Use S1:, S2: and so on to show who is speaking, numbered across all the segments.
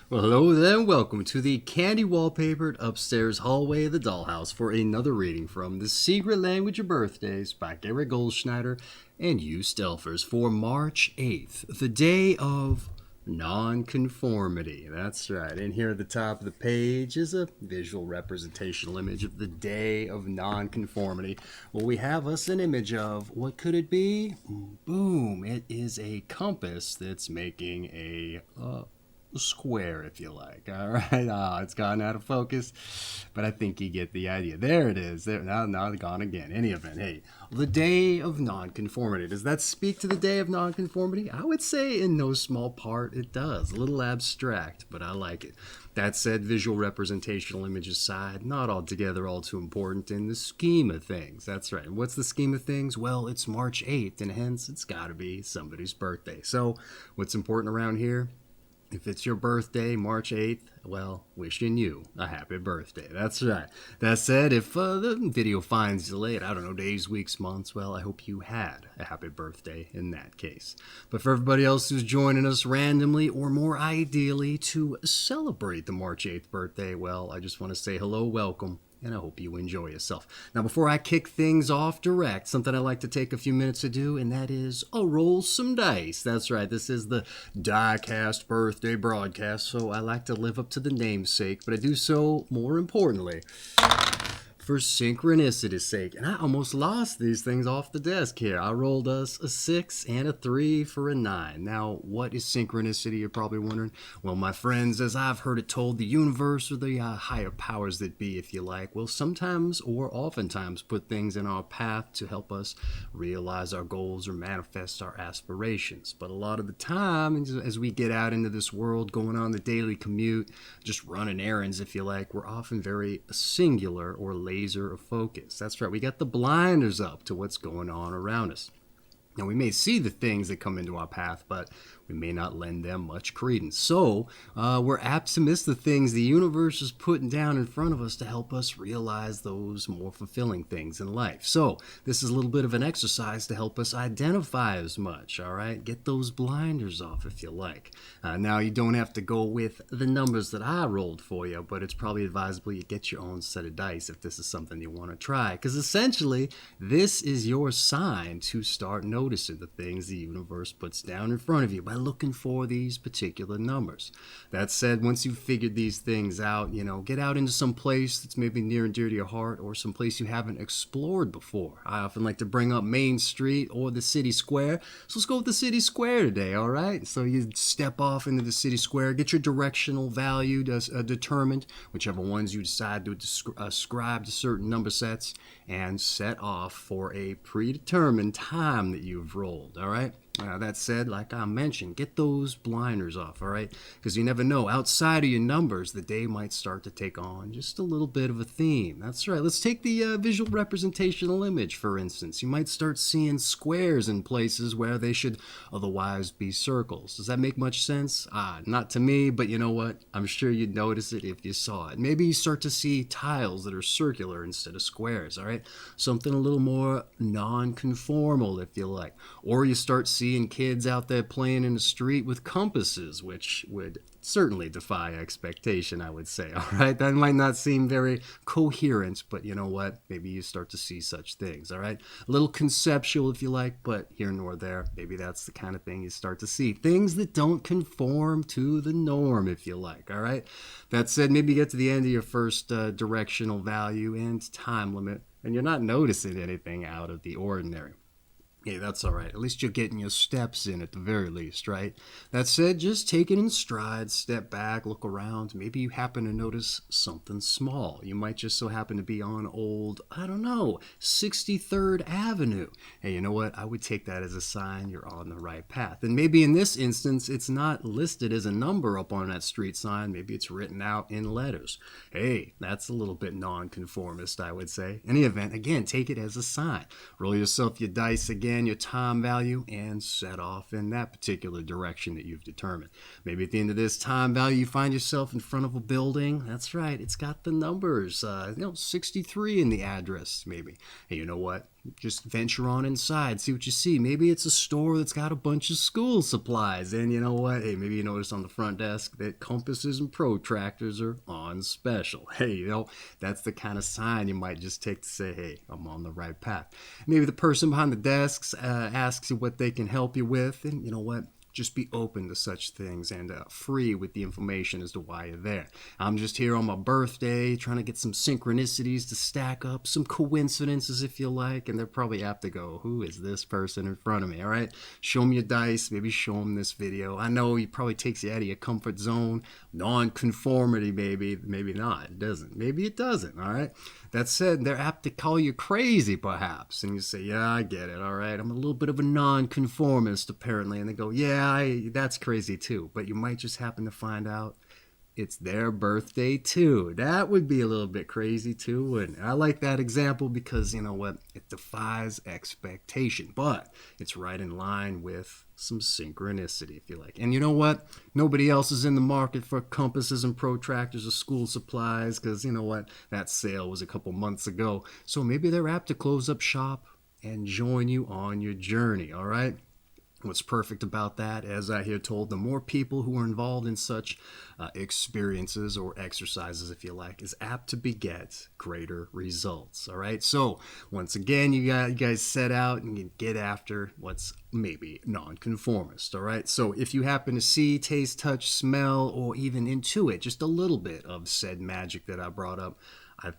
S1: Well, hello there, and welcome to the candy wallpapered upstairs hallway of the dollhouse for another reading from The Secret Language of Birthdays by Gary Goldschneider and you Stelfers for March 8th, the day of nonconformity. That's right. And here at the top of the page is a visual representational image of the day of nonconformity. Well, we have us an image of what could it be? Boom! It is a compass that's making a square, if you like. All right. It's gone out of focus, but I think you get the idea. There it is. There now gone again. Any event, hey, the day of nonconformity. Does that speak to the day of nonconformity? I would say in no small part it does. A little abstract, but I like it. That said, visual representational image aside, not altogether all too important in the scheme of things. That's right. And what's the scheme of things? Well, it's March 8th, and hence it's got to be somebody's birthday. So what's important around here? If it's your birthday, March 8th, well, wishing you a happy birthday. That's right. That said, if the video finds you late, I don't know, days, weeks, months, well, I hope you had a happy birthday in that case. But for everybody else who's joining us randomly, or more ideally, to celebrate the March 8th birthday, well, I just want to say hello, welcome, and I hope you enjoy yourself. Now, before I kick things off direct, something I like to take a few minutes to do, and that is roll some dice. That's right, this is the DykASSt birthday broadcast, so I like to live up to the namesake, but I do so, more importantly, for synchronicity's sake. And I almost lost these things off the desk here. I rolled us a 6 and a 3 for a 9. Now, what is synchronicity, you're probably wondering? Well, my friends, as I've heard it told, the universe, or the higher powers that be, if you like, will sometimes or oftentimes put things in our path to help us realize our goals or manifest our aspirations. But a lot of the time, as we get out into this world, going on the daily commute, just running errands, if you like, we're often very singular or laser of focus. That's right, we got the blinders up to what's going on around us. Now, we may see the things that come into our path, but we may not lend them much credence. So we're apt to miss the things the universe is putting down in front of us to help us realize those more fulfilling things in life. So this is a little bit of an exercise to help us identify as much, all right? Get those blinders off if you like. Now, you don't have to go with the numbers that I rolled for you, but it's probably advisable you get your own set of dice if this is something you want to try, because essentially this is your sign to start noticing the things the universe puts down in front of you by looking for these particular numbers. That said, once you've figured these things out, get out into some place that's maybe near and dear to your heart, or some place you haven't explored before. I often like to bring up Main Street or the city square, so let's go with the city square today, all right? So you step off into the city square, get your directional value determined, whichever ones you decide to ascribe to certain number sets, and set off for a predetermined time that you've rolled, all right? That said, like I mentioned, get those blinders off, all right? Because you never know. Outside of your numbers, the day might start to take on just a little bit of a theme. That's right. Let's take the visual representational image, for instance. You might start seeing squares in places where they should otherwise be circles. Does that make much sense? Not to me, but you know what? I'm sure you'd notice it if you saw it. Maybe you start to see tiles that are circular instead of squares, all right? Something a little more non-conformal, if you like. Or you start seeing kids out there playing in the street with compasses, which would certainly defy expectation, I would say. All right, that might not seem very coherent, but you know what? Maybe you start to see such things. All right, a little conceptual, if you like, but here nor there. Maybe that's the kind of thing you start to see. Things that don't conform to the norm, if you like. All right. That said, maybe you get to the end of your first directional value and time limit, and you're not noticing anything out of the ordinary. Hey, that's all right. At least you're getting your steps in at the very least, right? That said, just take it in stride, step back, look around. Maybe you happen to notice something small. You might just so happen to be on old, 63rd Avenue. Hey, you know what? I would take that as a sign you're on the right path. And maybe in this instance, it's not listed as a number up on that street sign. Maybe it's written out in letters. Hey, that's a little bit nonconformist, I would say. In any event, again, take it as a sign. Roll yourself your dice again, your time value, and set off in that particular direction that you've determined. Maybe at the end of this time value, you find yourself in front of a building. That's right, it's got the numbers, 63 in the address, maybe. And you know what? just venture on inside, see what you see. Maybe it's a store that's got a bunch of school supplies, and you know what? Hey, maybe you notice on the front desk that compasses and protractors are on special. Hey, that's the kind of sign you might just take to say, hey, I'm on the right path. Maybe the person behind the desks asks you what they can help you with, and you know what? Just be open to such things and free with the information as to why you're there. I'm just here on my birthday trying to get some synchronicities to stack up, some coincidences if you like, and they're probably apt to go, who is this person in front of me? All right, show them your dice, maybe show them this video. I know it probably takes you out of your comfort zone. Nonconformity, maybe not. It doesn't. Maybe it doesn't. All right. That said, they're apt to call you crazy, perhaps. And you say, yeah, I get it, all right? I'm a little bit of a nonconformist, apparently. And they go, yeah, that's crazy, too. But you might just happen to find out it's their birthday, too. That would be a little bit crazy, too. And I like that example because, you know what? It defies expectation. But it's right in line with some synchronicity, if you like. And you know what? Nobody else is in the market for compasses and protractors or school supplies because, you know what? That sale was a couple months ago. So maybe they're apt to close up shop and join you on your journey, all right? What's perfect about that, as I hear told, the more people who are involved in such experiences or exercises, if you like, is apt to beget greater results. All right. So once again, you guys set out and you get after what's maybe nonconformist. All right. So if you happen to see, taste, touch, smell, or even intuit just a little bit of said magic that I brought up,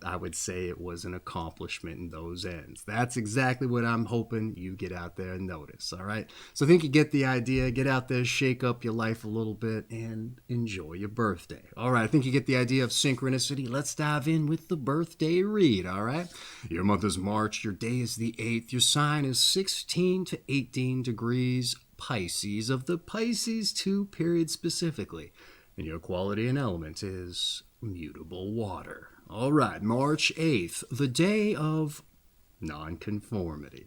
S1: I would say it was an accomplishment in those ends. That's exactly what I'm hoping you get out there and notice, all right? So I think you get the idea. Get out there, shake up your life a little bit, and enjoy your birthday. All right, I think you get the idea of synchronicity. Let's dive in with the birthday read, all right? Your month is March. Your day is the 8th. Your sign is 16 to 18 degrees Pisces of the Pisces II period specifically. And your quality and element is mutable water. All right, March 8th, the day of nonconformity.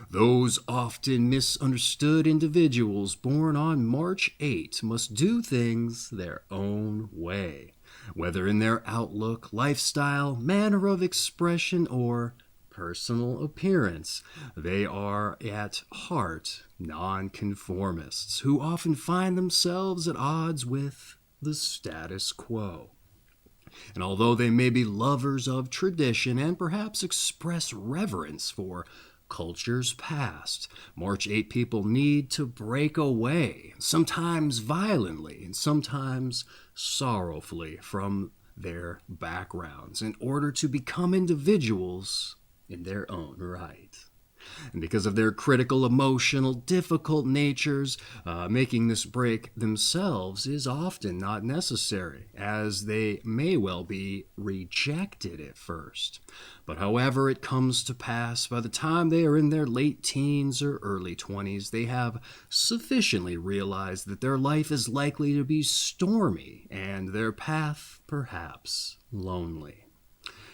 S1: Those often misunderstood individuals born on March 8 must do things their own way, whether in their outlook, lifestyle, manner of expression, or personal appearance. They are at heart nonconformists who often find themselves at odds with the status quo. And although they may be lovers of tradition and perhaps express reverence for cultures past, March 8 people need to break away, sometimes violently and sometimes sorrowfully, from their backgrounds in order to become individuals in their own right. And because of their critical, emotional, difficult natures, making this break themselves is often not necessary, as they may well be rejected at first. But however it comes to pass, by the time they are in their late teens or early 20s, they have sufficiently realized that their life is likely to be stormy and their path perhaps lonely.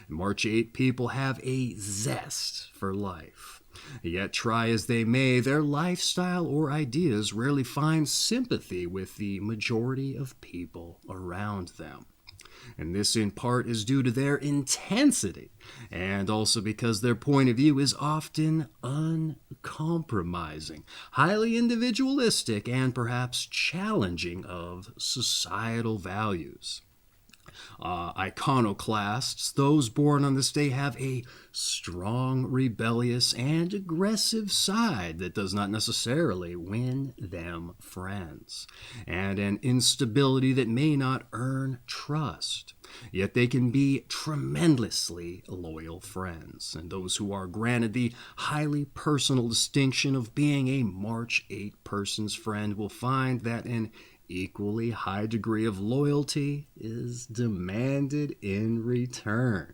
S1: March 8 people have a zest for life. Yet try as they may, their lifestyle or ideas rarely find sympathy with the majority of people around them. And this in part is due to their intensity, and also because their point of view is often uncompromising, highly individualistic, and perhaps challenging of societal values. Iconoclasts, those born on this day, have a strong, rebellious, and aggressive side that does not necessarily win them friends, and an instability that may not earn trust. Yet they can be tremendously loyal friends, and those who are granted the highly personal distinction of being a March 8 person's friend will find that an equally high degree of loyalty is demanded in return.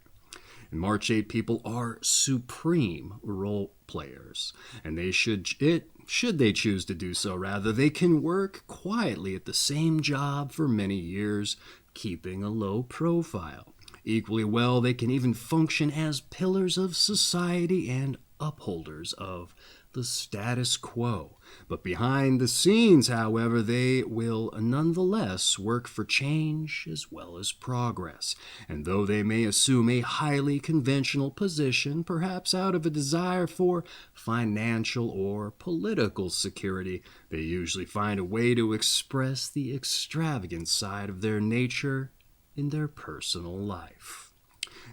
S1: And March 8 people are supreme role players, and they should they choose to do so, rather, they can work quietly at the same job for many years, keeping a low profile. Equally well, they can even function as pillars of society and upholders of the status quo. But behind the scenes, however, they will nonetheless work for change as well as progress. And though they may assume a highly conventional position, perhaps out of a desire for financial or political security, they usually find a way to express the extravagant side of their nature in their personal life.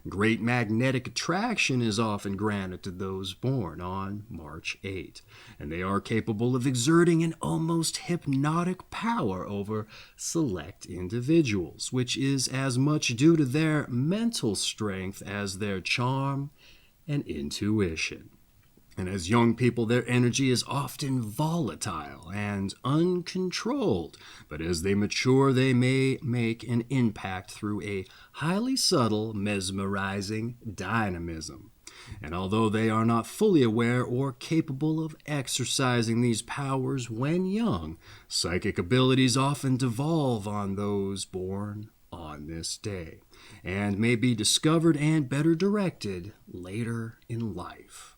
S1: Great magnetic attraction is often granted to those born on March 8, and they are capable of exerting an almost hypnotic power over select individuals, which is as much due to their mental strength as their charm and intuition. And as young people, their energy is often volatile and uncontrolled. But as they mature, they may make an impact through a highly subtle, mesmerizing dynamism. And although they are not fully aware or capable of exercising these powers when young, psychic abilities often devolve on those born on this day, and may be discovered and better directed later in life.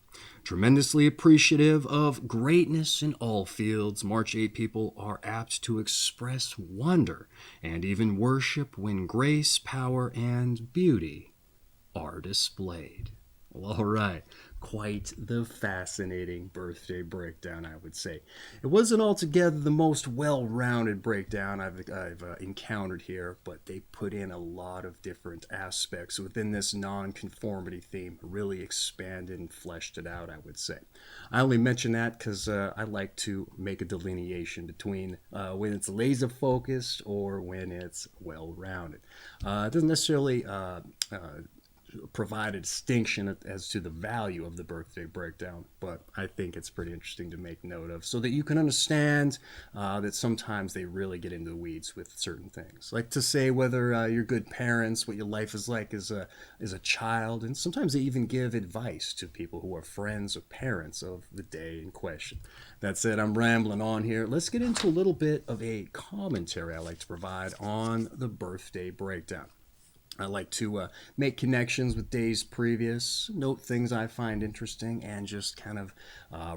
S1: Tremendously appreciative of greatness in all fields, March 8 people are apt to express wonder and even worship when grace, power, and beauty are displayed. Well, all right. Quite the fascinating birthday breakdown, I would say. It wasn't altogether the most well-rounded breakdown I've encountered here, but they put in a lot of different aspects within this nonconformity theme, really expanded and fleshed it out, I would say. I only mention that because I like to make a delineation between when it's laser-focused or when it's well-rounded. It doesn't necessarily provide a distinction as to the value of the birthday breakdown, but I think it's pretty interesting to make note of so that you can understand that sometimes they really get into the weeds with certain things. Like to say whether you're good parents, what your life is like as a child, and sometimes they even give advice to people who are friends or parents of the day in question. That said, I'm rambling on here. Let's get into a little bit of a commentary I like to provide on the birthday breakdown. I like to make connections with days previous, note things I find interesting, and just kind of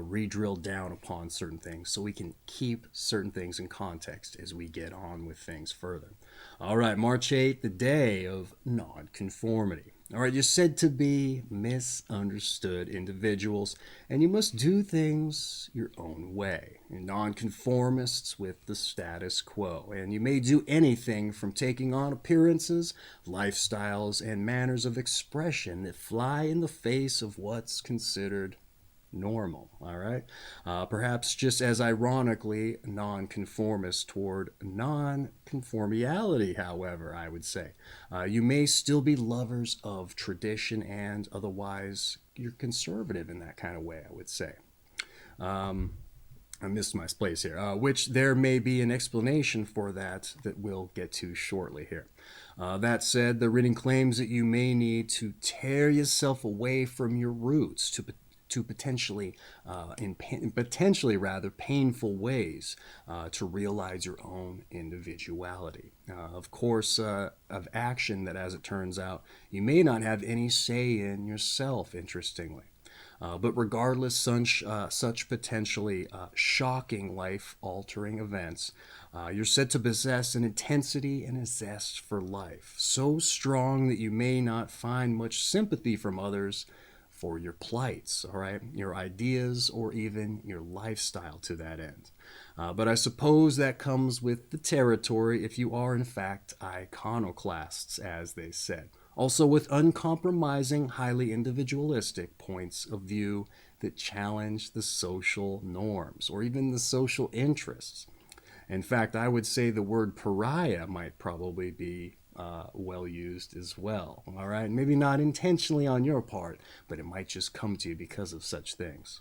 S1: re-drill down upon certain things so we can keep certain things in context as we get on with things further. All right, March 8th, the day of nonconformity. All right, you're said to be misunderstood individuals, and you must do things your own way. You're nonconformists with the status quo, and you may do anything from taking on appearances, lifestyles, and manners of expression that fly in the face of what's considered normal, all right? Perhaps just as ironically nonconformist toward nonconformity, however, I would say. You may still be lovers of tradition and otherwise you're conservative in that kind of way, I would say. I missed my place here, which there may be an explanation for that we'll get to shortly here. That said, the reading claims that you may need to tear yourself away from your roots to potentially, in potentially rather painful ways, to realize your own individuality. Of course, of action that, as it turns out, you may not have any say in yourself, interestingly. But regardless, such potentially shocking, life-altering events, you're said to possess an intensity and a zest for life, so strong that you may not find much sympathy from others for your plights, all right, your ideas, or even your lifestyle to that end. But I suppose that comes with the territory if you are, in fact, iconoclasts, as they said. Also with uncompromising, highly individualistic points of view that challenge the social norms or even the social interests. In fact, I would say the word pariah might probably be well used as well. All right, maybe not intentionally on your part, but it might just come to you because of such things.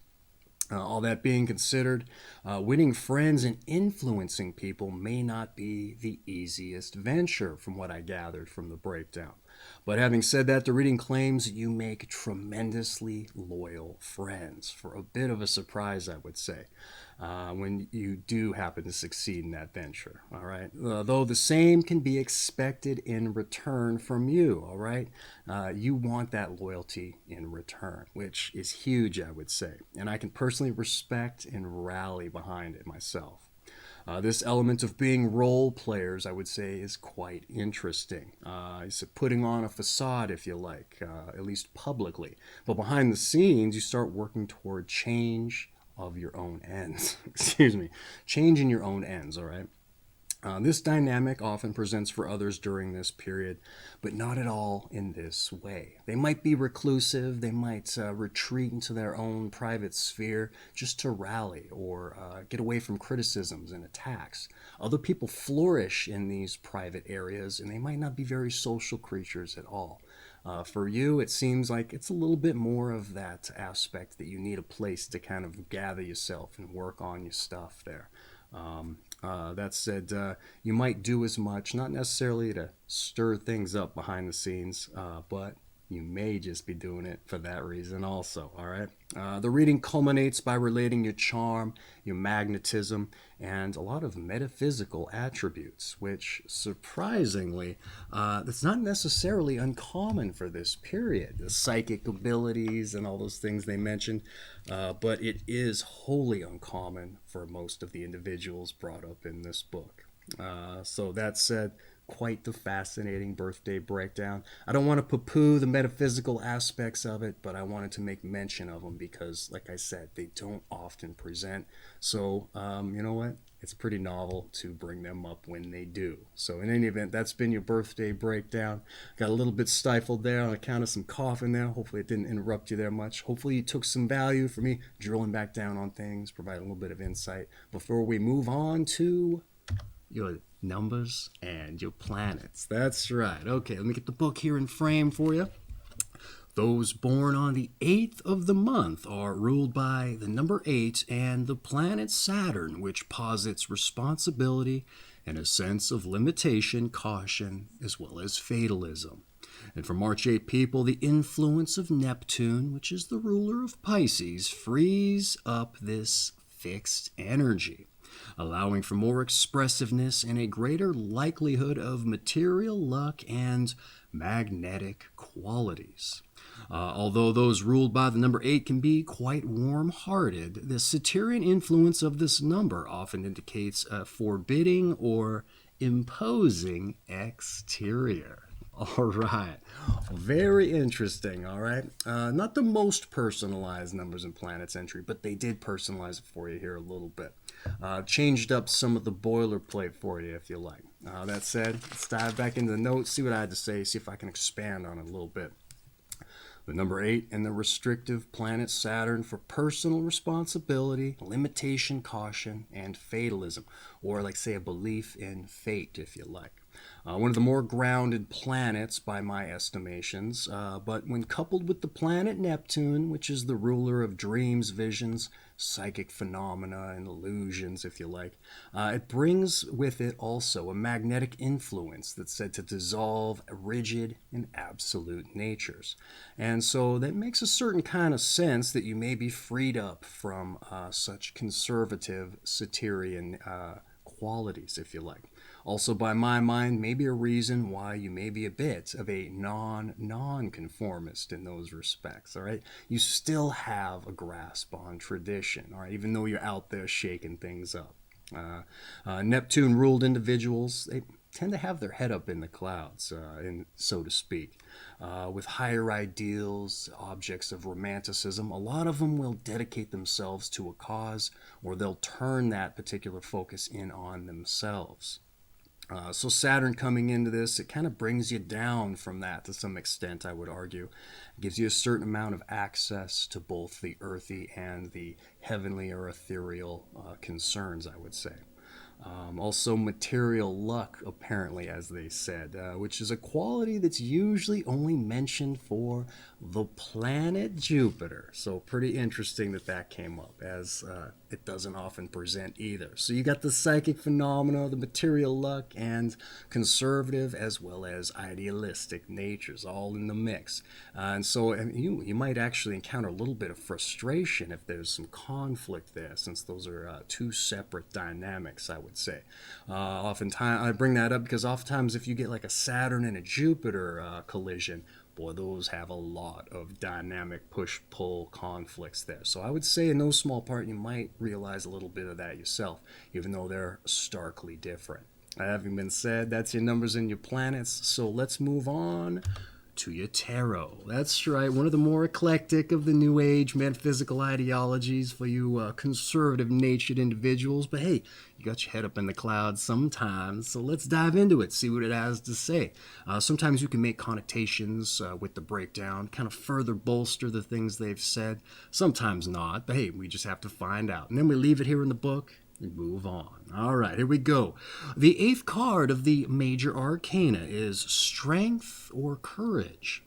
S1: All that being considered, winning friends and influencing people may not be the easiest venture from what I gathered from the breakdown. But having said that, the reading claims you make tremendously loyal friends, for a bit of a surprise, I would say, when you do happen to succeed in that venture, all right? Though the same can be expected in return from you, all right? You want that loyalty in return, which is huge, I would say. And I can personally respect and rally behind it myself. This element of being role players, I would say, is quite interesting. It's putting on a facade, if you like, at least publicly. But behind the scenes, you start working toward change of your own ends. Excuse me. Change in your own ends, all right? This dynamic often presents for others during this period, but not at all in this way. They might be reclusive, they might retreat into their own private sphere just to rally or get away from criticisms and attacks. Other people flourish in these private areas, and they might not be very social creatures at all. For you, it seems like it's a little bit more of that aspect that you need a place to kind of gather yourself and work on your stuff there. That said, you might do as much, not necessarily to stir things up behind the scenes, but you may just be doing it for that reason also, all right? The reading culminates by relating your charm, your magnetism, and a lot of metaphysical attributes, which, surprisingly, that's not necessarily uncommon for this period. The psychic abilities and all those things they mentioned, but it is wholly uncommon for most of the individuals brought up in this book. So that said, quite the fascinating birthday breakdown. I don't want to poo-poo the metaphysical aspects of it, but I wanted to make mention of them because, like I said, they don't often present. So, you know what? It's pretty novel to bring them up when they do. So in any event, that's been your birthday breakdown. Got a little bit stifled there on account of some coughing there. Hopefully it didn't interrupt you there much. Hopefully you took some value for me drilling back down on things, providing a little bit of insight before we move on to your numbers and your planets. That's right. Okay, let me get the book here in frame for you. Those born on the 8th of the month are ruled by the number 8 and the planet Saturn, which posits responsibility and a sense of limitation, caution, as well as fatalism. And for March 8 people, the influence of Neptune, which is the ruler of Pisces, frees up this fixed energy, allowing for more expressiveness and a greater likelihood of material luck and magnetic qualities. Although those ruled by the number 8 can be quite warm-hearted, the Saturnian influence of this number often indicates a forbidding or imposing exterior. All right. Very interesting, all right? Not the most personalized numbers and planets entry, but they did personalize it for you here a little bit. Changed up some of the boilerplate for you, if you like. That said, let's dive back into the notes, see what I had to say, see if I can expand on it a little bit. The number 8 and the restrictive planet Saturn for personal responsibility, limitation, caution, and fatalism, or like say a belief in fate, if you like. One of the more grounded planets by my estimations, but when coupled with the planet Neptune, which is the ruler of dreams, visions, psychic phenomena, and illusions, if you like, it brings with it also a magnetic influence that's said to dissolve rigid and absolute natures. And so that makes a certain kind of sense that you may be freed up from such conservative Saturnian qualities, if you like. Also, by my mind, maybe a reason why you may be a bit of a nonconformist in those respects, all right? You still have a grasp on tradition, all right, even though you're out there shaking things up. Neptune-ruled individuals, they tend to have their head up in the clouds, so to speak. With higher ideals, objects of romanticism, a lot of them will dedicate themselves to a cause, or they'll turn that particular focus in on themselves. So Saturn coming into this, it kind of brings you down from that to some extent, I would argue. It gives you a certain amount of access to both the earthy and the heavenly or ethereal concerns, I would say. Also, material luck, apparently, as they said, which is a quality that's usually only mentioned for the planet Jupiter. So, pretty interesting that that came up, as it doesn't often present either. So, you got the psychic phenomena, the material luck, and conservative as well as idealistic natures all in the mix. And so, you might actually encounter a little bit of frustration if there's some conflict there, since those are two separate dynamics, I would say. Oftentimes, I bring that up because oftentimes if you get like a Saturn and a Jupiter collision, boy, those have a lot of dynamic push-pull conflicts there. So I would say in no small part you might realize a little bit of that yourself, even though they're starkly different. Having been said, that's your numbers and your planets, so let's move on to your tarot. That's right, one of the more eclectic of the New Age metaphysical ideologies for you conservative-natured individuals. But hey, you got your head up in the clouds sometimes, so let's dive into it, see what it has to say. Sometimes you can make connotations with the breakdown, kind of further bolster the things they've said. Sometimes not, but hey, we just have to find out. And then we leave it here in the book and move on. All right, here we go. The 8th card of the major arcana is Strength or Courage,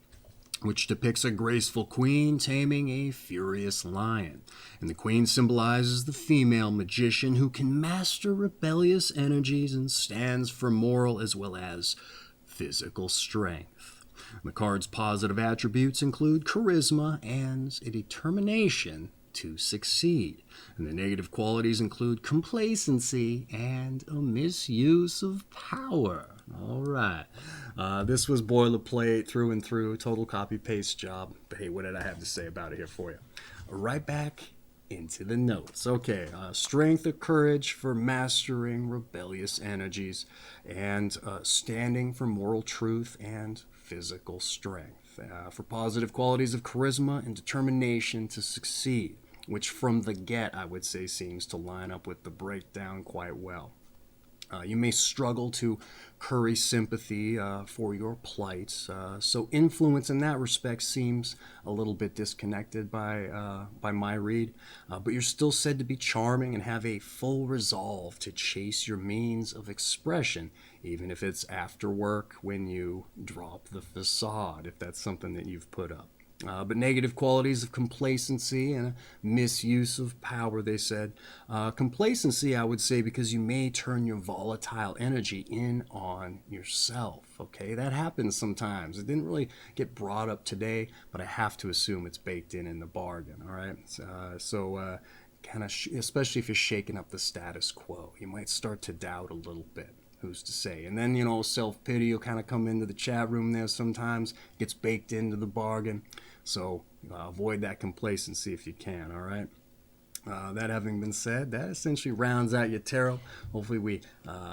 S1: which depicts a graceful queen taming a furious lion. And the queen symbolizes the female magician who can master rebellious energies and stands for moral as well as physical strength. The card's positive attributes include charisma and a determination to succeed. And the negative qualities include complacency and a misuse of power. All right. This was boilerplate through and through, total copy-paste job. But hey, what did I have to say about it here for you? Right back into the notes. Okay, strength or courage for mastering rebellious energies, and standing for moral truth and physical strength. For positive qualities of charisma and determination to succeed, which from the get, I would say, seems to line up with the breakdown quite well. You may struggle to curry sympathy for your plight, so influence in that respect seems a little bit disconnected by my read, but you're still said to be charming and have a full resolve to chase your means of expression, even if it's after work when you drop the facade, if that's something that you've put up. But negative qualities of complacency and a misuse of power, they said. Complacency, I would say, because you may turn your volatile energy in on yourself, okay? That happens sometimes. It didn't really get brought up today, but I have to assume it's baked in the bargain, all right? Kind of, especially if you're shaking up the status quo, you might start to doubt a little bit. Who's to say? And then, self-pity will kind of come into the chat room there sometimes. Gets baked into the bargain. So avoid that complacency if you can, all right? That having been said, that essentially rounds out your tarot. Hopefully we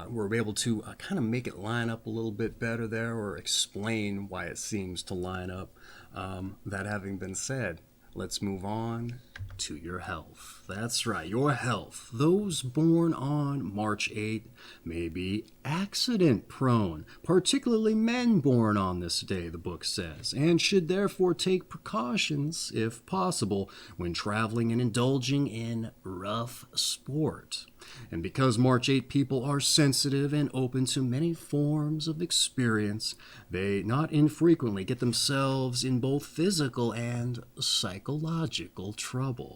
S1: were able to kind of make it line up a little bit better there, or explain why it seems to line up. That having been said, let's move on to your health. That's right, your health. Those born on March 8th may be accident prone, particularly men born on this day, the book says, and should therefore take precautions, if possible, when traveling and indulging in rough sport. And because March 8 people are sensitive and open to many forms of experience, they not infrequently get themselves in both physical and psychological trouble.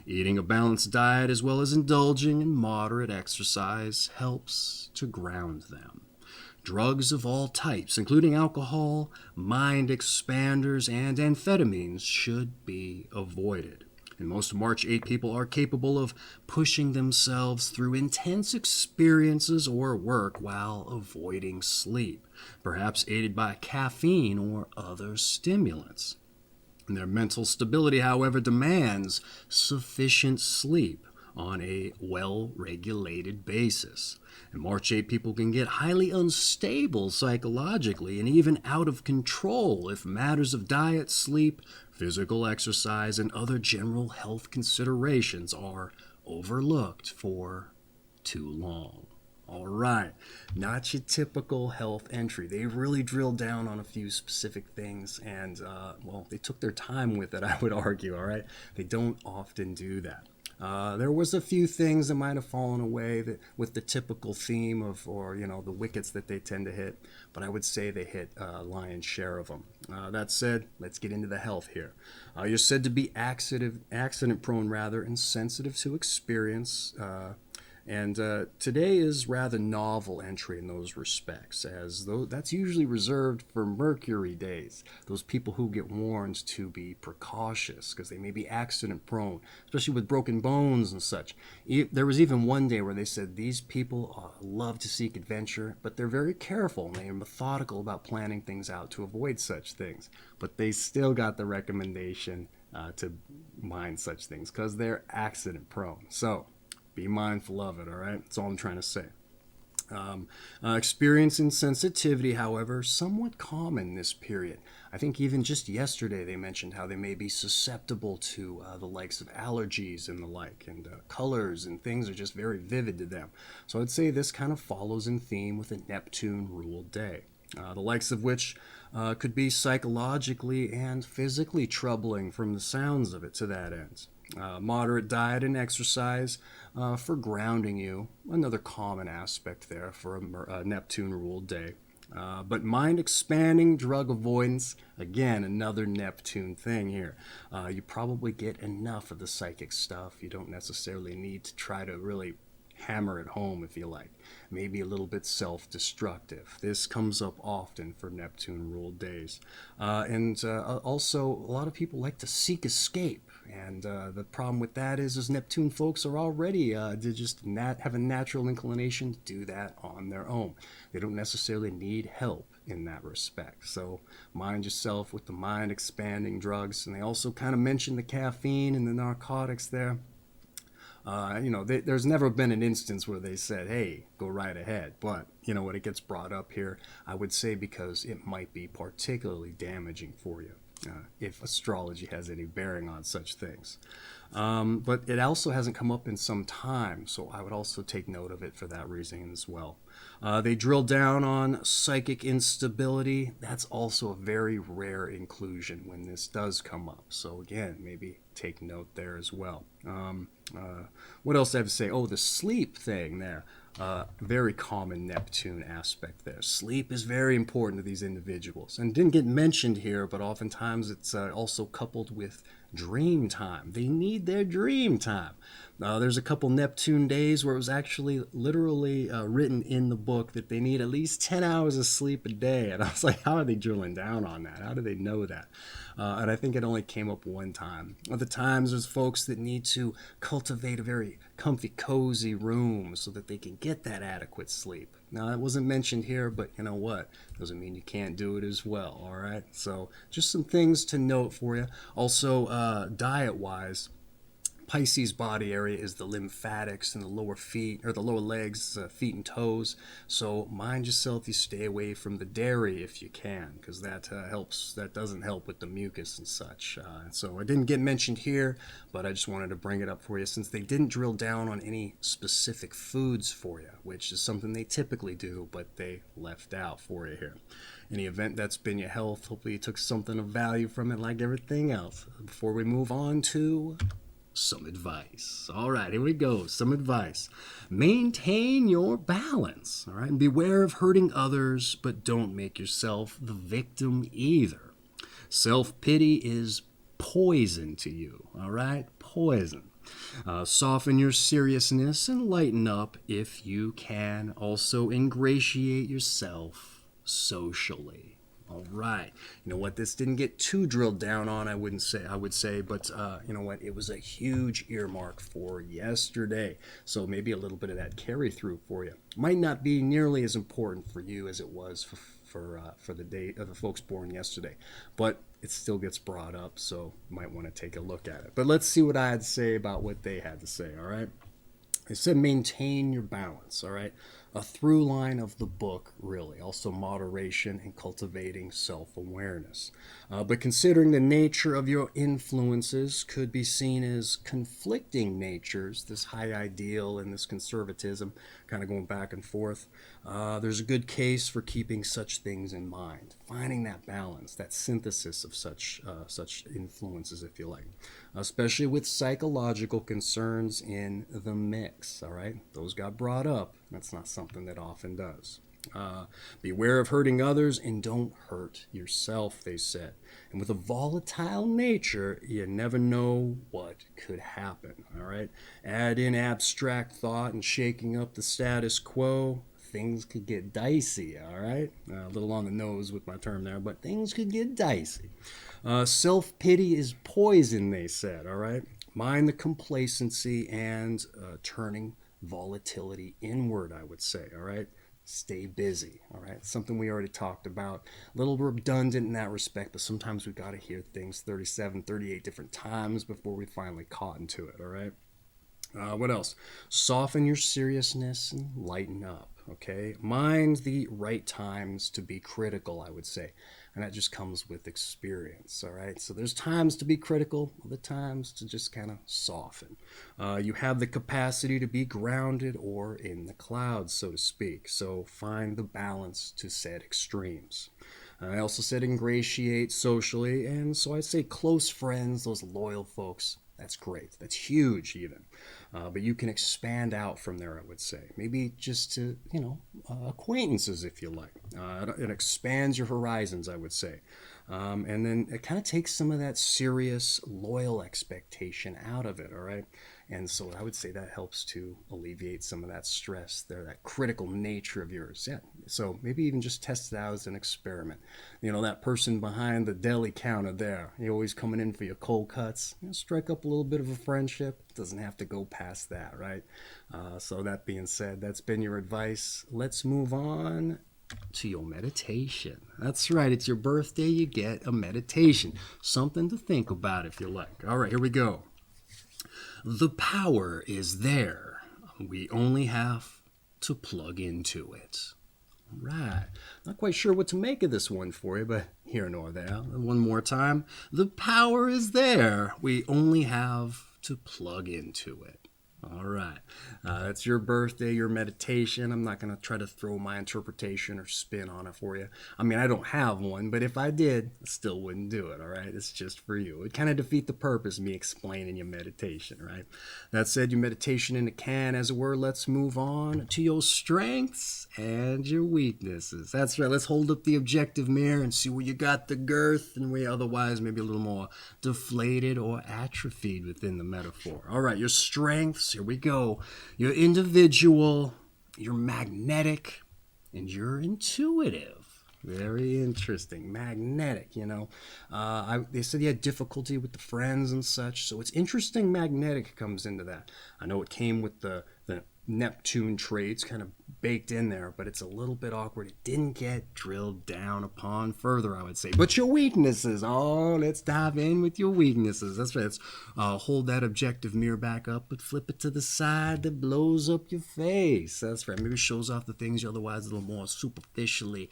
S1: Eating a balanced diet as well as indulging in moderate exercise helps to ground them. Drugs of all types, including alcohol, mind expanders, and amphetamines, should be avoided. And most March 8 people are capable of pushing themselves through intense experiences or work while avoiding sleep, perhaps aided by caffeine or other stimulants. And their mental stability, however, demands sufficient sleep on a well-regulated basis. And March 8 people can get highly unstable psychologically and even out of control if matters of diet, sleep, physical exercise, and other general health considerations are overlooked for too long. All right, not your typical health entry. They really drilled down on a few specific things, and, they took their time with it, I would argue, all right? They don't often do that. There was a few things that might have fallen away with the typical theme of, or the wickets that they tend to hit, but I would say they hit a lion's share of them. That said, let's get into the health here. You're said to be accident prone rather, and sensitive to experience. And today is rather novel entry in those respects, as though that's usually reserved for Mercury days. Those people who get warned to be precautious because they may be accident prone, especially with broken bones and such. There was even one day where they said these people love to seek adventure, but they're very careful and they are methodical about planning things out to avoid such things. But they still got the recommendation to mind such things because they're accident prone. So be mindful of it, all right? That's all I'm trying to say. Experiencing sensitivity, however, somewhat common this period. I think even just yesterday they mentioned how they may be susceptible to the likes of allergies and the like, and colors and things are just very vivid to them. So I'd say this kind of follows in theme with a Neptune-ruled day. The likes of which could be psychologically and physically troubling from the sounds of it to that end. Moderate diet and exercise for grounding you, another common aspect there for a Neptune-ruled day. But mind-expanding drug avoidance, again, another Neptune thing here. You probably get enough of the psychic stuff. You don't necessarily need to try to really hammer it home, if you like. Maybe a little bit self-destructive. This comes up often for Neptune-ruled days. And also, a lot of people like to seek escape. And the problem with that is Neptune folks are already have a natural inclination to do that on their own. They don't necessarily need help in that respect. So mind yourself with the mind-expanding drugs. And they also kind of mention the caffeine and the narcotics there. There's never been an instance where they said, hey, go right ahead. But, when it gets brought up here, I would say because it might be particularly damaging for you, if astrology has any bearing on such things. But it also hasn't come up in some time, so I would also take note of it for that reason as well. They drill down on psychic instability. That's also a very rare inclusion when this does come up. So again, maybe take note there as well. What else do I have to say? Oh, the sleep thing there. Very common Neptune aspect there. Sleep is very important to these individuals. And didn't get mentioned here, but oftentimes it's also coupled with dream time. They need their dream time. There's a couple Neptune days where it was actually literally written in the book that they need at least 10 hours of sleep a day. And I was like, how are they drilling down on that? How do they know that? And I think it only came up one time. Other times there's folks that need to cultivate a very comfy, cozy room so that they can get that adequate sleep. Now, that wasn't mentioned here, but you know what? Doesn't mean you can't do it as well, all right? So just some things to note for you. Also, diet-wise, Pisces body area is the lymphatics and the lower feet, or the lower legs, feet and toes. So mind yourself, you stay away from the dairy if you can, because that helps. That doesn't help with the mucus and such. So I didn't get mentioned here, but I just wanted to bring it up for you since they didn't drill down on any specific foods for you, which is something they typically do, but they left out for you here. Any event that's been your health, hopefully you took something of value from it like everything else. Before we move on to some advice. All right, here we go. Some advice. Maintain your balance, all right? And beware of hurting others, but don't make yourself the victim either. Self-pity is poison to you, all right? Poison. Soften your seriousness and lighten up if you can. Also ingratiate yourself socially. All right. You know what? This didn't get too drilled down on, I would say, but you know what? It was a huge earmark for yesterday. So maybe a little bit of that carry through for you. Might not be nearly as important for you as it was for the day of the folks born yesterday, but it still gets brought up, so you might want to take a look at it. But let's see what I had to say about what they had to say, all right? They said maintain your balance, all right? a through line of the book, really. Also, moderation and cultivating self awareness. But considering the nature of your influences could be seen as conflicting natures, this high ideal and this conservatism kind of going back and forth, there's a good case for keeping such things in mind, finding that balance, that synthesis of such influences, if you like, especially with psychological concerns in the mix. All right, those got brought up. That's not something that often does. Beware of hurting others and don't hurt yourself, they said. And with a volatile nature, you never know what could happen. All right, add in abstract thought and shaking up the status quo, things could get dicey. All right, a little on the nose with my term there, but things could get dicey. Self-pity is poison, they said. All right, mind the complacency and turning volatility inward, I would say. All right, stay busy. All right, something we already talked about, a little redundant in that respect, but sometimes we've got to hear things 37, 38 different times before we finally caught into it. All right, what else? Soften your seriousness and lighten up. Okay, mind the right times to be critical, I would say, and that just comes with experience. All right, so there's times to be critical, other times to just kind of soften. You have the capacity to be grounded or in the clouds, so to speak, so find the balance to set extremes. I also said ingratiate socially, and so I say close friends, those loyal folks. That's great. That's huge, even. But you can expand out from there, I would say. Maybe just to, acquaintances, if you like. It expands your horizons, I would say. And then it kind of takes some of that serious, loyal expectation out of it, all right? And so I would say that helps to alleviate some of that stress there, that critical nature of yours. Yeah. So maybe even just test it out as an experiment. That person behind the deli counter there, you're always coming in for your cold cuts. Strike up a little bit of a friendship. It doesn't have to go past that, right? So that being said, that's been your advice. Let's move on to your meditation. That's right. It's your birthday. You get a meditation. Something to think about if you like. All right, here we go. The power is there. We only have to plug into it. Right. Not quite sure what to make of this one for you, but here nor there. One more time. The power is there. We only have to plug into it. All right. It's your birthday, your meditation. I'm not going to try to throw my interpretation or spin on it for you. I mean, I don't have one, but if I did, I still wouldn't do it, all right? It's just for you. It would kind of defeat the purpose of me explaining your meditation, right? That said, your meditation in a can, as it were, let's move on to your strengths and your weaknesses. That's right. Let's hold up the objective mirror and see where you got the girth and where otherwise maybe a little more deflated or atrophied within the metaphor. All right, your strengths. Here we go. You're individual, you're magnetic, and you're intuitive. Very interesting. Magnetic, they said you had difficulty with the friends and such, so it's interesting magnetic comes into that. I know it came with the Neptune traits kind of baked in there, but it's a little bit awkward. It didn't get drilled down upon further, I would say. But your weaknesses, let's dive in with your weaknesses. That's right. Let's hold that objective mirror back up, but flip it to the side that blows up your face. That's right. Maybe shows off the things you're otherwise a little more superficially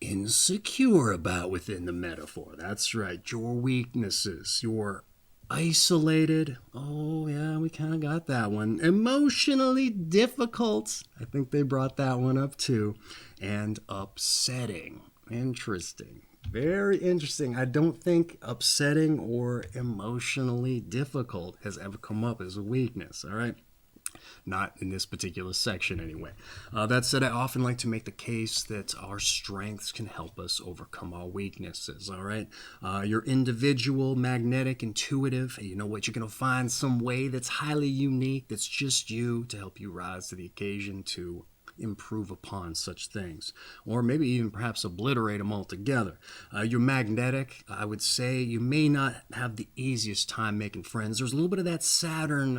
S1: insecure about within the metaphor. That's right. Your weaknesses, your isolated. Oh, yeah, we kind of got that one. Emotionally difficult. I think they brought that one up too. And upsetting. Interesting. Very interesting. I don't think upsetting or emotionally difficult has ever come up as a weakness, all right? Not in this particular section anyway. That said, I often like to make the case that our strengths can help us overcome our weaknesses, all right? You're individual, magnetic, intuitive. You know what? You're going to find some way that's highly unique, that's just you, to help you rise to the occasion to improve upon such things, or maybe even perhaps obliterate them altogether. You're magnetic. I would say you may not have the easiest time making friends. There's a little bit of that Saturn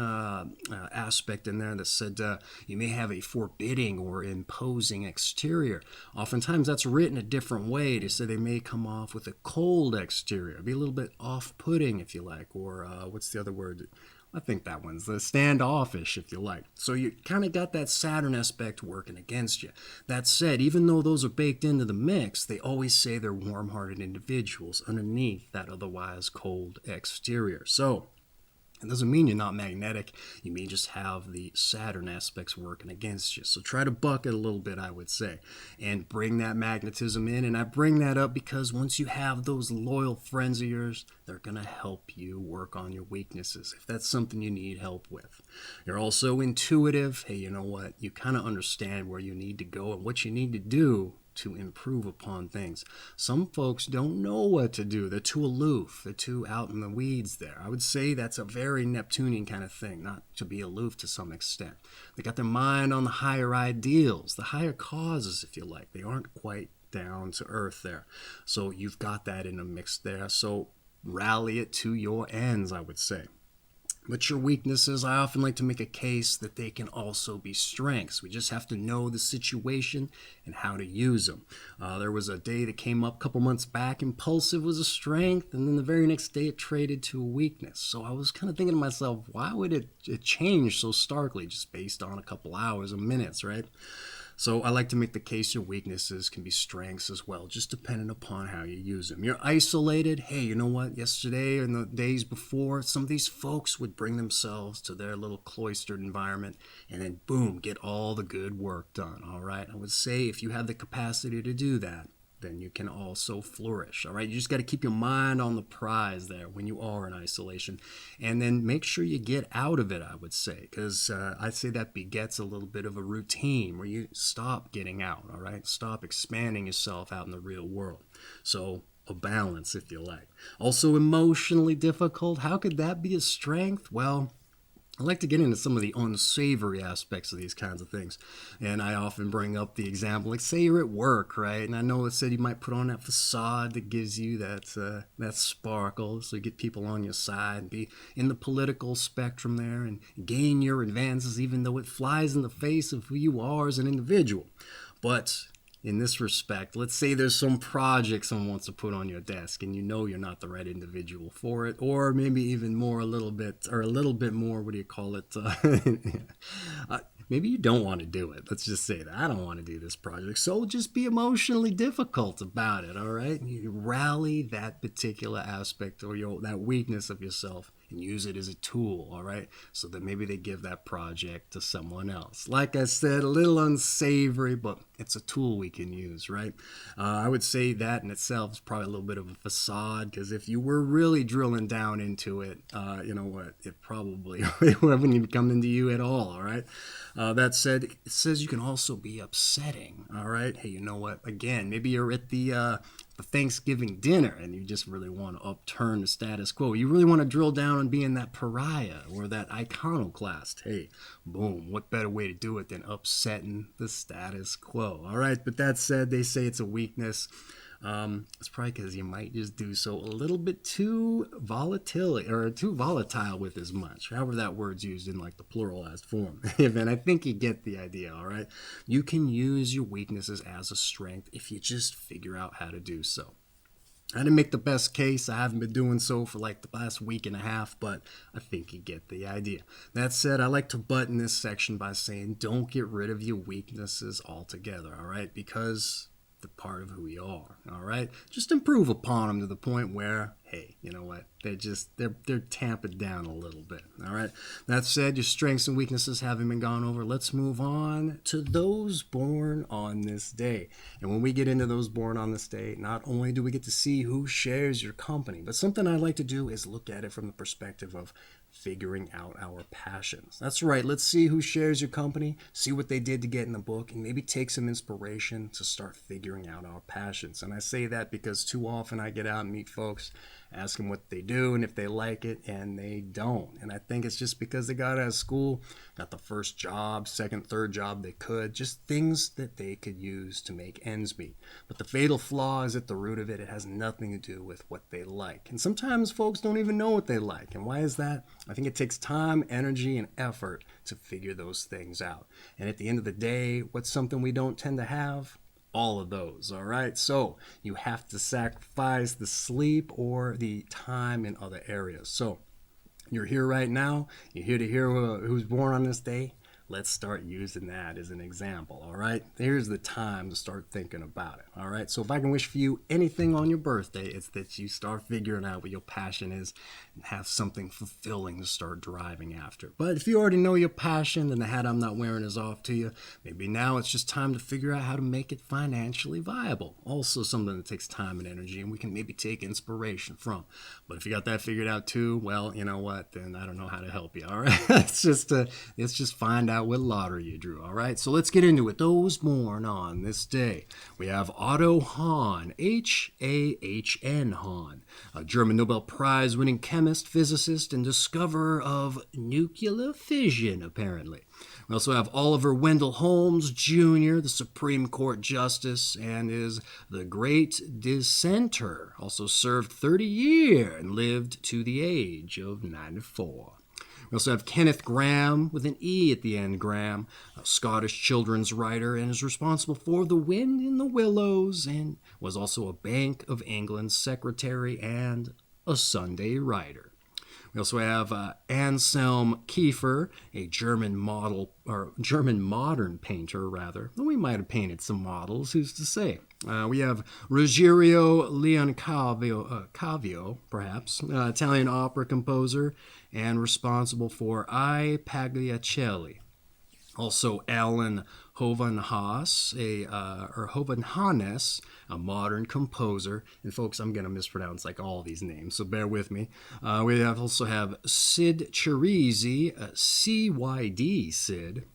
S1: aspect in there that said you may have a forbidding or imposing exterior. Oftentimes that's written a different way to say they may come off with a cold exterior, be a little bit off-putting if you like, or what's the other word? I think that one's the standoffish, if you like. So you kind of got that Saturn aspect working against you. That said, even though those are baked into the mix, they always say they're warm-hearted individuals underneath that otherwise cold exterior. So it doesn't mean you're not magnetic. You may just have the Saturn aspects working against you. So try to buck it a little bit, I would say, and bring that magnetism in. And I bring that up because once you have those loyal friends of yours, they're going to help you work on your weaknesses if that's something you need help with. You're also intuitive. Hey, you know what? You kind of understand where you need to go and what you need to do to improve upon things. Some folks don't know what to do. They're too aloof. They're too out in the weeds there. I would say that's a very Neptunian kind of thing, not to be aloof to some extent. They got their mind on the higher ideals, the higher causes, if you like. They aren't quite down to earth there. So you've got that in a mix there. So rally it to your ends, I would say. But your weaknesses, I often like to make a case that they can also be strengths. We just have to know the situation and how to use them. There was a day that came up a couple months back. Impulsive was a strength, and then the very next day it traded to a weakness. So I was kind of thinking to myself, why would it change so starkly just based on a couple hours or minutes, right? So I like to make the case your weaknesses can be strengths as well, just depending upon how you use them. You're isolated. Hey, you know what? Yesterday and the days before, some of these folks would bring themselves to their little cloistered environment and then boom, get all the good work done. All right. I would say if you have the capacity to do that, then you can also flourish. All right. You just got to keep your mind on the prize there when you are in isolation, and then make sure you get out of it, I would say, because I'd say that begets a little bit of a routine where you stop getting out. All right. Stop expanding yourself out in the real world. So a balance, if you like. Also emotionally difficult. How could that be a strength? Well, I like to get into some of the unsavory aspects of these kinds of things. And I often bring up the example, like say you're at work, right? And I know it said you might put on that facade that gives you that sparkle, so you get people on your side and be in the political spectrum there and gain your advances even though it flies in the face of who you are as an individual. But in this respect, let's say there's some project someone wants to put on your desk and you know you're not the right individual for it, or maybe even more a little bit more, what do you call it? Maybe you don't want to do it. Let's just say that. I don't want to do this project. So just be emotionally difficult about it, all right? You rally that particular aspect or that weakness of yourself and use it as a tool, all right? So that maybe they give that project to someone else. Like I said, a little unsavory, but it's a tool we can use, right? I would say that in itself is probably a little bit of a facade, because if you were really drilling down into it, you know what, it probably wouldn't even come into you at all right? That said, it says you can also be upsetting, all right? Hey, you know what, again, maybe you're at the Thanksgiving dinner and you just really want to upturn the status quo. You really want to drill down on being that pariah or that iconoclast. Hey, boom, what better way to do it than upsetting the status quo? All right, but that said, they say it's a weakness. It's probably because you might just do so a little bit too volatile with as much, however that word's used in like the pluralized form. And I think you get the idea, all right? You can use your weaknesses as a strength if you just figure out how to do so. I didn't make the best case. I haven't been doing so for like the last week and a half, but I think you get the idea. That said, I like to button this section by saying don't get rid of your weaknesses altogether, all right? Because part of who we are, all right? Just improve upon them to the point where, hey, you know what? They're tampered down a little bit, all right? That said, your strengths and weaknesses having been gone over, let's move on to those born on this day. And when we get into those born on this day, not only do we get to see who shares your company, but something I like to do is look at it from the perspective of figuring out our passions. That's right. Let's see who shares your company, see what they did to get in the book, and maybe take some inspiration to start figuring out our passions. And I say that because too often I get out and meet folks, ask them what they do and if they like it, and they don't. And I think it's just because they got out of school, got the first job, second, third job they could, just things that they could use to make ends meet. But the fatal flaw is at the root of it. It has nothing to do with what they like. And sometimes folks don't even know what they like. And why is that? I think it takes time, energy, and effort to figure those things out. And at the end of the day, what's something we don't tend to have? All of those, all right? So you have to sacrifice the sleep or the time in other areas. So You're here right now. You're here to hear who's born on this day. Let's start using that as an example, all right? Here's the time to start thinking about it, all right? So if I can wish for you anything on your birthday, it's that you start figuring out what your passion is and have something fulfilling to start driving after. But if you already know your passion, then the hat I'm not wearing is off to you. Maybe now it's just time to figure out how to make it financially viable. Also something that takes time and energy, and we can maybe take inspiration from. But if you got that figured out too, well, you know what? Then I don't know how to help you, all right? let's just find out what lottery you drew, all right? So let's get into it. Those born on this day. We have Otto Hahn, H-A-H-N Hahn, a German Nobel Prize winning chemist, physicist, and discoverer of nuclear fission, apparently. We also have Oliver Wendell Holmes Jr., the Supreme Court Justice, and is the Great Dissenter. Also served 30 years and lived to the age of 94. We also have Kenneth Grahame, with an E at the end, Graham, a Scottish children's writer, and is responsible for The Wind in the Willows, and was also a Bank of England secretary and a Sunday writer. We also have Anselm Kiefer, a German modern painter, rather. We might have painted some models, who's to say? We have Ruggiero Leoncavio, perhaps, Italian opera composer, and responsible for I Pagliacelli. Also, Alan Hovhannes, a modern composer. And folks, I'm going to mispronounce like all these names, so bear with me. We also have Sid Chirizi, CYD Sid,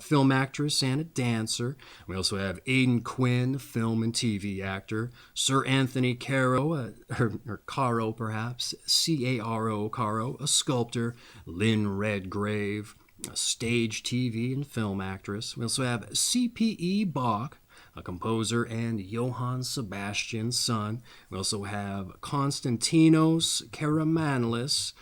S1: film actress and a dancer. We also have Aidan Quinn, film and TV actor. Sir Anthony Caro, or Caro perhaps, C-A-R-O, Caro, a sculptor. Lynn Redgrave, a stage, TV, and film actress. We also have C.P.E. Bach, a composer and Johann Sebastian's son. We also have Konstantinos Karamanlis,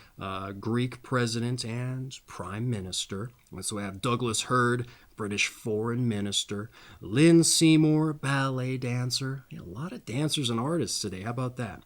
S1: Greek president and prime minister. We also have Douglas Hurd, British foreign minister. Lynn Seymour, ballet dancer. A lot of dancers and artists today. How about that?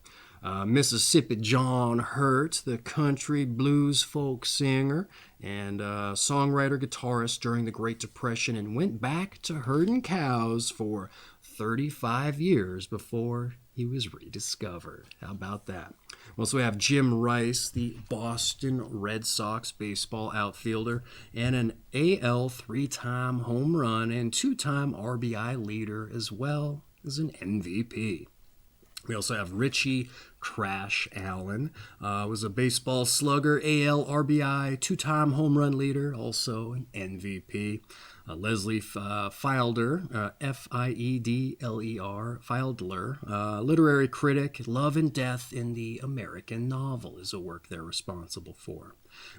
S1: Mississippi John Hurt, the country blues folk singer and songwriter, guitarist during the Great Depression, and went back to herding cows for 35 years before he was rediscovered. How about that? We also have Jim Rice, the Boston Red Sox baseball outfielder, and an AL 3-time home run and 2-time RBI leader, as well as an MVP. We also have Richie Crash Allen, was a baseball slugger, AL RBI, 2-time home run leader, also an MVP. Leslie Fieldler, F-I-E-D-L-E-R, Fieldler, literary critic. Love and Death in the American Novel is a work they're responsible for.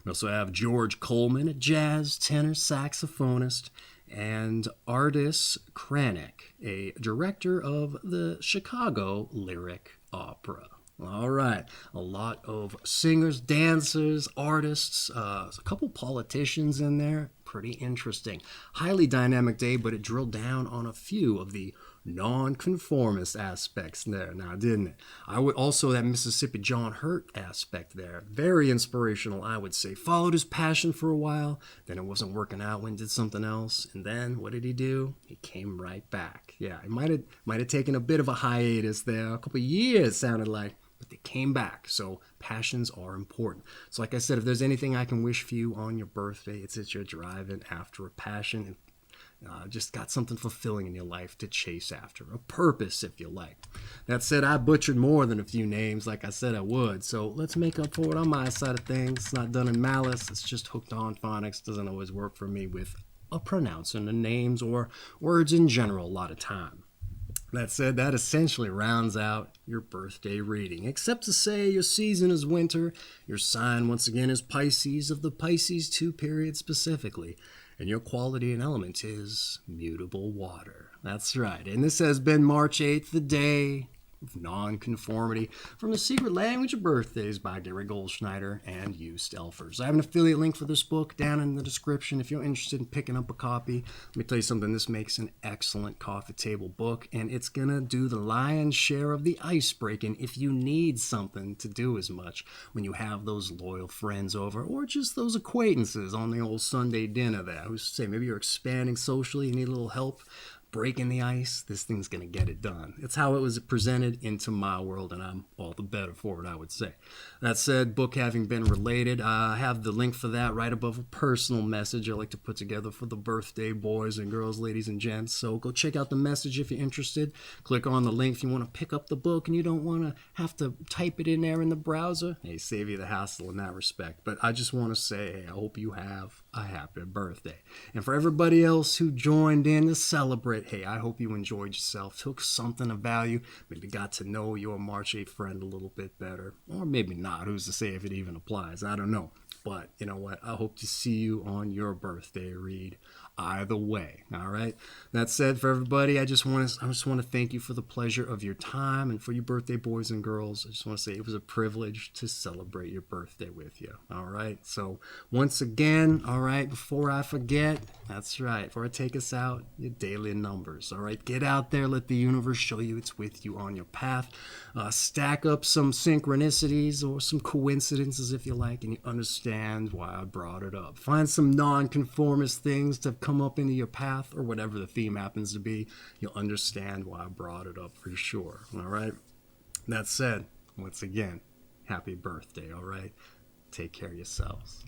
S1: We also have George Coleman, a jazz tenor saxophonist, and Ardis Kranick, a director of the Chicago Lyric Opera. All right, a lot of singers, dancers, artists, a couple politicians in there. Pretty interesting. Highly dynamic day, but it drilled down on a few of the nonconformist aspects there now, didn't it? I would also, that Mississippi John Hurt aspect there, very inspirational, I would say. Followed his passion for a while, then it wasn't working out, went and did something else, and then what did he do? He came right back. Yeah, he might have taken a bit of a hiatus there, a couple of years sounded like, but they came back. So passions are important. So like I said, if there's anything I can wish for you on your birthday, it's that you're driving after a passion and just got something fulfilling in your life to chase after, a purpose, if you like. That said, I butchered more than a few names, like I said I would. So let's make up for it on my side of things. It's not done in malice. It's just hooked on phonics. Doesn't always work for me with pronouncing the names or words in general a lot of time. That said, that essentially rounds out your birthday reading. Except to say your season is winter, your sign once again is Pisces, of the Pisces II period specifically, and your quality and element is mutable water. That's right. And this has been March 8th, the day of Nonconformity from The Secret Language of Birthdays by Gary Goldschneider and you, Stelfers. I have an affiliate link for this book down in the description if you're interested in picking up a copy. Let me tell you something, this makes an excellent coffee table book, and it's going to do the lion's share of the ice breaking if you need something to do as much when you have those loyal friends over, or just those acquaintances on the old Sunday dinner there who say maybe you're expanding socially, you need a little help breaking the ice. This thing's going to get it done. It's how it was presented into my world, and I'm all the better for it, I would say. That said, book having been related, I have the link for that right above a personal message I like to put together for the birthday boys and girls, ladies and gents. So go check out the message if you're interested. Click on the link if you want to pick up the book and you don't want to have to type it in there in the browser. Hey, save you the hassle in that respect. But I just want to say, hey, I hope you have a happy birthday. And for everybody else who joined in to celebrate, hey, I hope you enjoyed yourself, took something of value, maybe got to know your March 8th friend a little bit better, or maybe not. Who's to say if it even applies? I don't know. But you know what? I hope to see you on your birthday read. Either way, all right? That said, for everybody, I just want to thank you for the pleasure of your time, and for you birthday boys and girls, I just want to say it was a privilege to celebrate your birthday with you, all right? So once again, all right, before I forget, that's right, before I take us out, your daily numbers, all right? Get out there, let the universe show you it's with you on your path. Stack up some synchronicities or some coincidences, if you like, and you understand why I brought it up. Find some nonconformist things to come up into your path, or whatever the theme happens to be. You'll understand why I brought it up for sure, all right? That said, once again, happy birthday, all right? Take care of yourselves.